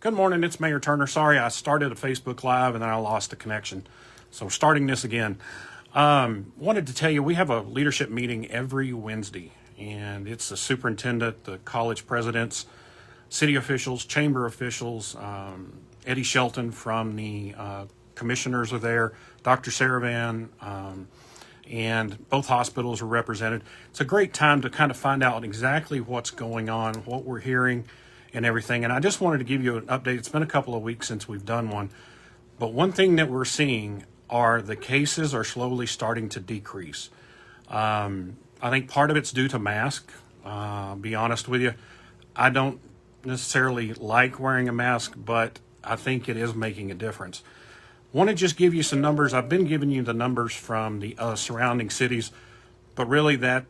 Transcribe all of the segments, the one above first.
Good morning, it's Mayor Turner. Sorry, I started a Facebook Live and then I lost the connection. So starting this again. Wanted to tell you, we have a leadership meeting every Wednesday, and it's the superintendent, the college presidents, city officials, chamber officials, Eddie Shelton from the commissioners are there, Dr. Saravan, and both hospitals are represented. It's a great time to kind of find out exactly what's going on, what we're hearing, and everything. And I just wanted to give you an update. It's been a couple of weeks since we've done one, but one thing that we're seeing are the cases are slowly starting to decrease. I think part of it's due to mask. Be honest with you, I don't necessarily like wearing a mask, but I think it is making a difference. Want to just give you some numbers. I've been giving you the numbers from the surrounding cities, but really that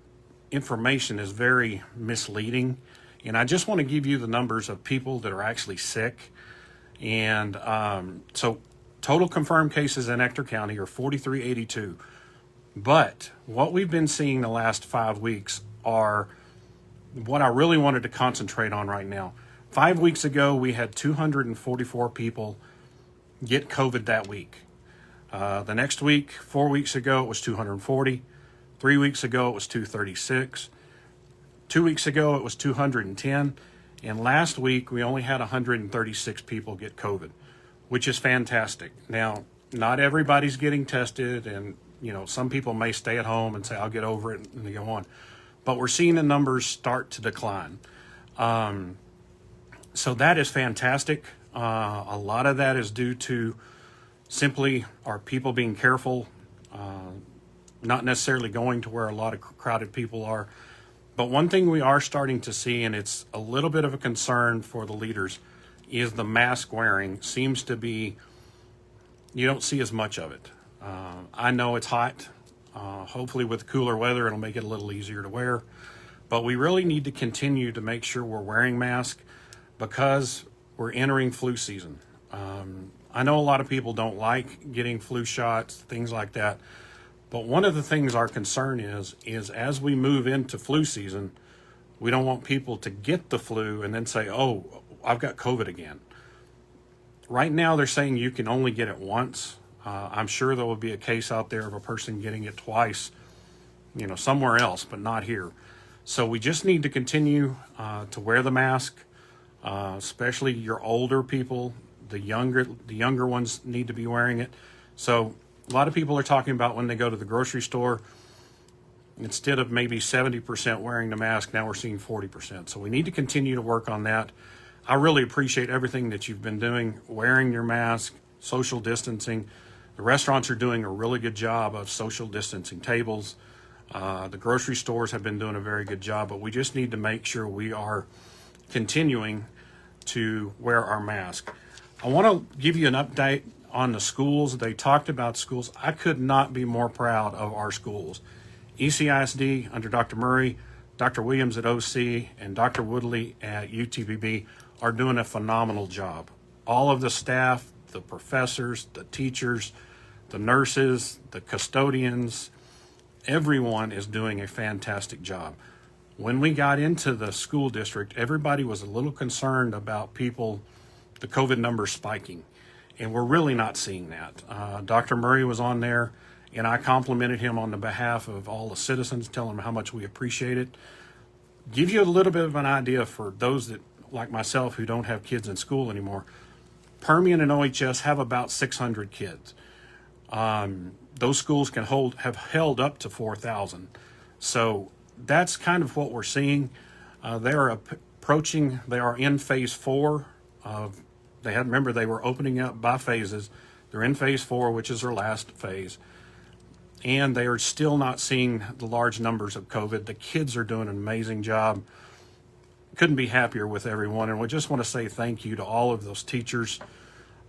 information is very misleading. And I just want to give you the numbers of people that are actually sick. And so total confirmed cases in Ector County are 4,382. But what we've been seeing the last 5 weeks are what I really wanted to concentrate on right now. 5 weeks ago, we had 244 people get COVID that week. The next week, 4 weeks ago, it was 240. 3 weeks ago, it was 236. 2 weeks ago, it was 210. And last week, we only had 136 people get COVID, which is fantastic. Now, not everybody's getting tested, and some people may stay at home and say, I'll get over it, and they go on. But we're seeing the numbers start to decline. So that is fantastic. A lot of that is due to simply our people being careful, not necessarily going to where a lot of crowded people are. But one thing we are starting to see, and it's a little bit of a concern for the leaders, is the mask wearing seems to be, you don't see as much of it. I know it's hot. Hopefully with cooler weather, it'll make it a little easier to wear. But we really need to continue to make sure we're wearing masks because we're entering flu season. I know a lot of people don't like getting flu shots, things like that. But one of the things our concern is as we move into flu season, we don't want people to get the flu and then say, oh, I've got COVID again. Right now, they're saying you can only get it once. I'm sure there will be a case out there of a person getting it twice, somewhere else, but not here. So we just need to continue to wear the mask, especially your older people. The younger ones need to be wearing it. So a lot of people are talking about when they go to the grocery store, instead of maybe 70% wearing the mask, now we're seeing 40%. So we need to continue to work on that. I really appreciate everything that you've been doing, wearing your mask, social distancing. The restaurants are doing a really good job of social distancing tables. The grocery stores have been doing a very good job, but we just need to make sure we are continuing to wear our mask. I want to give you an update on the schools. They talked about schools. I could not be more proud of our schools. ECISD under Dr. Murray, Dr. Williams at OC, and Dr. Woodley at UTPB are doing a phenomenal job. All of the staff, the professors, the teachers, the nurses, the custodians, everyone is doing a fantastic job. When we got into the school district, everybody was a little concerned about the COVID numbers spiking. And we're really not seeing that. Dr. Murray was on there, and I complimented him on the behalf of all the citizens, telling him how much we appreciate it. Give you a little bit of an idea for those that, like myself, who don't have kids in school anymore. Permian and OHS have about 600 kids. Those schools have held up to 4,000. So that's kind of what we're seeing. They are approaching, they are in phase 4 of remember, they were opening up by phases. They're in phase 4, which is their last phase. And they are still not seeing the large numbers of COVID. The kids are doing an amazing job. Couldn't be happier with everyone. And we just want to say thank you to all of those teachers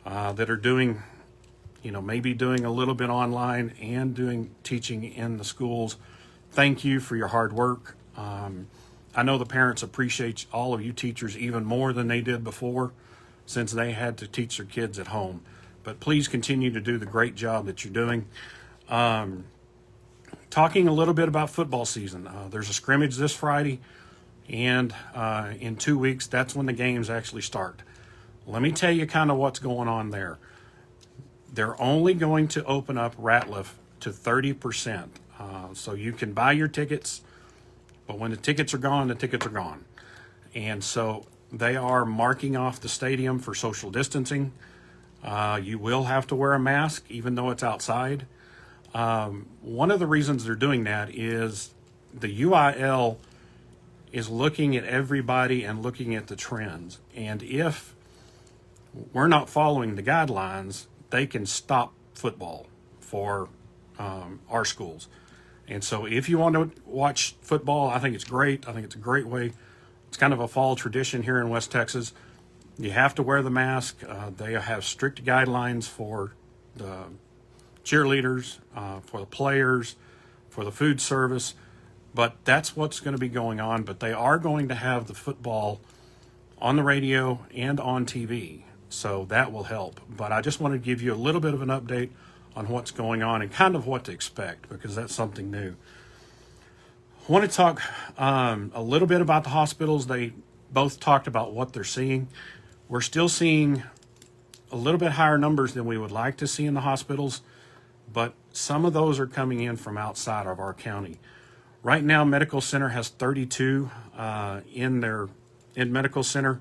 that are doing, maybe doing a little bit online and doing teaching in the schools. Thank you for your hard work. I know the parents appreciate all of you teachers even more than they did before, since they had to teach their kids at home. But please continue to do the great job that you're doing. Talking a little bit about football season. There's a scrimmage this Friday, and in 2 weeks, that's when the games actually start. Let me tell you kind of what's going on there. They're only going to open up Ratliff to 30%. So you can buy your tickets, but when the tickets are gone, the tickets are gone. And so they are marking off the stadium for social distancing. You will have to wear a mask, even though it's outside. One of the reasons they're doing that is the UIL is looking at everybody and looking at the trends. And if we're not following the guidelines, they can stop football for our schools. And so if you want to watch football, I think it's great. I think it's a great way. It's kind of a fall tradition here in West Texas. You have to wear the mask. They have strict guidelines for the cheerleaders, for the players, for the food service. But that's what's going to be going on. But they are going to have the football on the radio and on TV. So that will help. But I just want to give you a little bit of an update on what's going on and kind of what to expect, because that's something new. I want to talk a little bit about the hospitals. They both talked about what they're seeing. We're still seeing a little bit higher numbers than we would like to see in the hospitals, but some of those are coming in from outside of our county. Right now, Medical Center has 32 in Medical Center,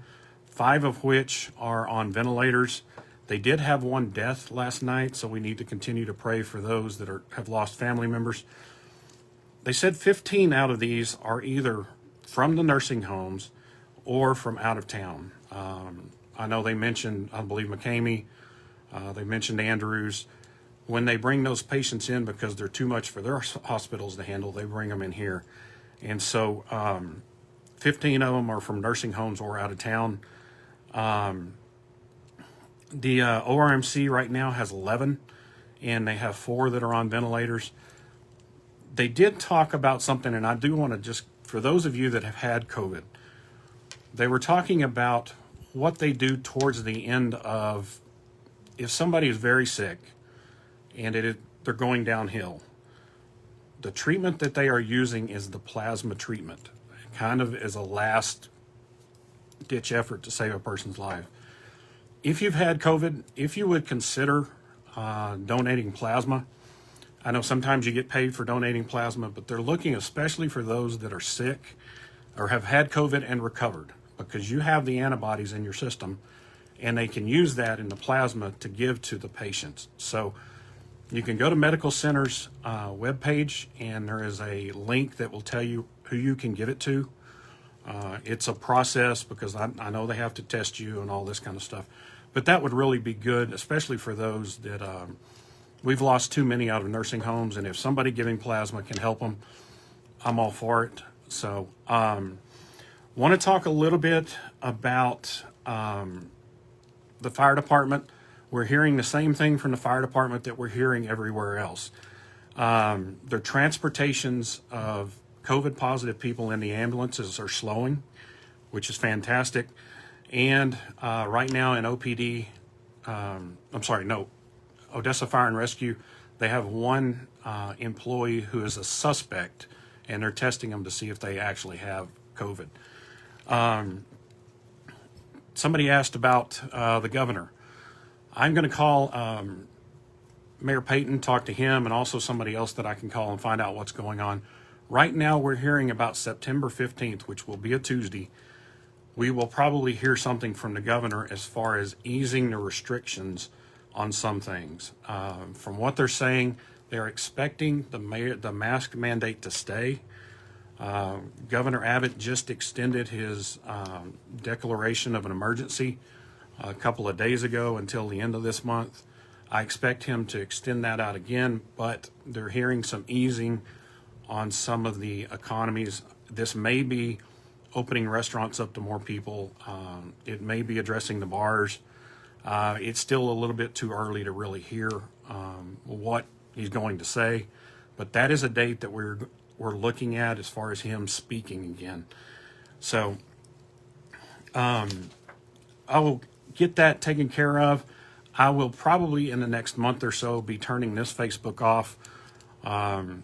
5 of which are on ventilators. They did have 1 death last night, so we need to continue to pray for those that have lost family members. They said 15 out of these are either from the nursing homes or from out of town. I know they mentioned, I believe, McCamey. They mentioned Andrews. When they bring those patients in because they're too much for their hospitals to handle, they bring them in here. And so 15 of them are from nursing homes or out of town. The ORMC right now has 11, and they have 4 that are on ventilators. They did talk about something, and I do want to just, for those of you that have had COVID, they were talking about what they do towards the end of, if somebody is very sick and they're going downhill, the treatment that they are using is the plasma treatment. It kind of is a last ditch effort to save a person's life. If you've had COVID, if you would consider donating plasma, I know sometimes you get paid for donating plasma, but they're looking especially for those that are sick or have had COVID and recovered, because you have the antibodies in your system and they can use that in the plasma to give to the patients. So you can go to Medical Center's webpage, and there is a link that will tell you who you can give it to. It's a process, because I know they have to test you and all this kind of stuff. But that would really be good, especially for those that we've lost too many out of nursing homes. And if somebody giving plasma can help them, I'm all for it. So want to talk a little bit about the fire department. We're hearing the same thing from the fire department that we're hearing everywhere else. Their transportations of COVID positive people in the ambulances are slowing, which is fantastic. And right now in OPD, Odessa Fire and Rescue, they have 1 employee who is a suspect, and they're testing them to see if they actually have COVID. Somebody asked about the governor. I'm going to call Mayor Payton, talk to him, and also somebody else that I can call and find out what's going on. Right now, we're hearing about September 15th, which will be a Tuesday. We will probably hear something from the governor as far as easing the restrictions on some things. From what they're saying, they're expecting the mask mandate to stay. Governor Abbott just extended his declaration of an emergency a couple of days ago until the end of this month. I expect him to extend that out again, but they're hearing some easing on some of the economies. This may be opening restaurants up to more people. It may be addressing the bars. It's still a little bit too early to really hear what he's going to say, but that is a date that we're looking at as far as him speaking again. So I will get that taken care of. I will probably in the next month or so be turning this Facebook off. I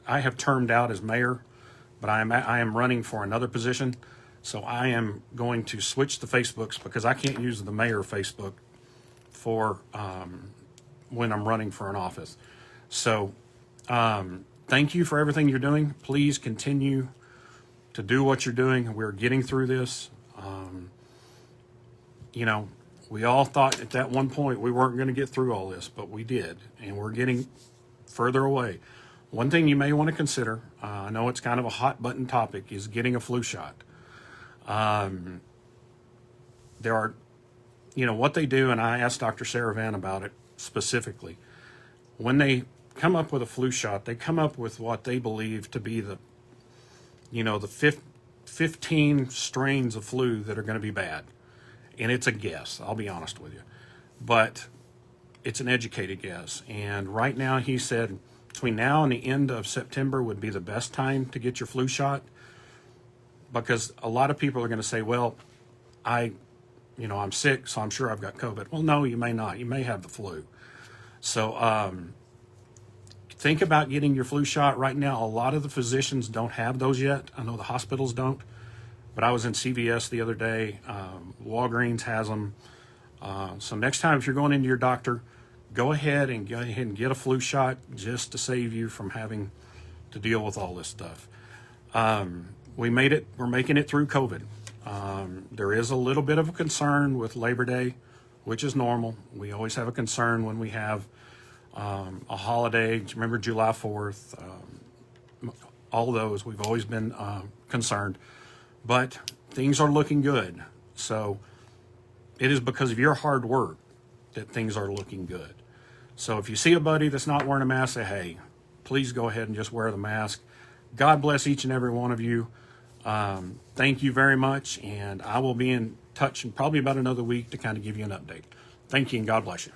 have termed out as mayor, but I am running for another position. So I am going to switch to Facebooks because I can't use the mayor Facebook for when I'm running for an office. So thank you for everything you're doing. Please continue to do what you're doing. We're getting through this. You know, we all thought at that one point we weren't going to get through all this, but we did, and we're getting further away. One thing you may want to consider, I know it's kind of a hot button topic, is getting a flu shot. There are, you know, what they do, and I asked Dr. Sarah Van about it specifically. When they come up with a flu shot, they come up with what they believe to be the, you know, the 15 strains of flu that are going to be bad. And it's a guess, I'll be honest with you. But it's an educated guess. And right now, he said between now and the end of September would be the best time to get your flu shot, because a lot of people are going to say, well, I'm sick, so I'm sure I've got COVID. Well, no, you may not. You may have the flu. So think about getting your flu shot. Right now, a lot of the physicians don't have those yet. I know the hospitals don't. But I was in CVS the other day. Walgreens has them. So next time, if you're going into your doctor, go ahead and get a flu shot just to save you from having to deal with all this stuff. We made it. We're making it through COVID. There is a little bit of a concern with Labor Day, which is normal. We always have a concern when we have a holiday. Remember July 4th? All those, we've always been concerned. But things are looking good. So it is because of your hard work that things are looking good. So if you see a buddy that's not wearing a mask, say, hey, please go ahead and just wear the mask. God bless each and every one of you. Thank you very much. And I will be in touch in probably about another week to kind of give you an update. Thank you, and God bless you.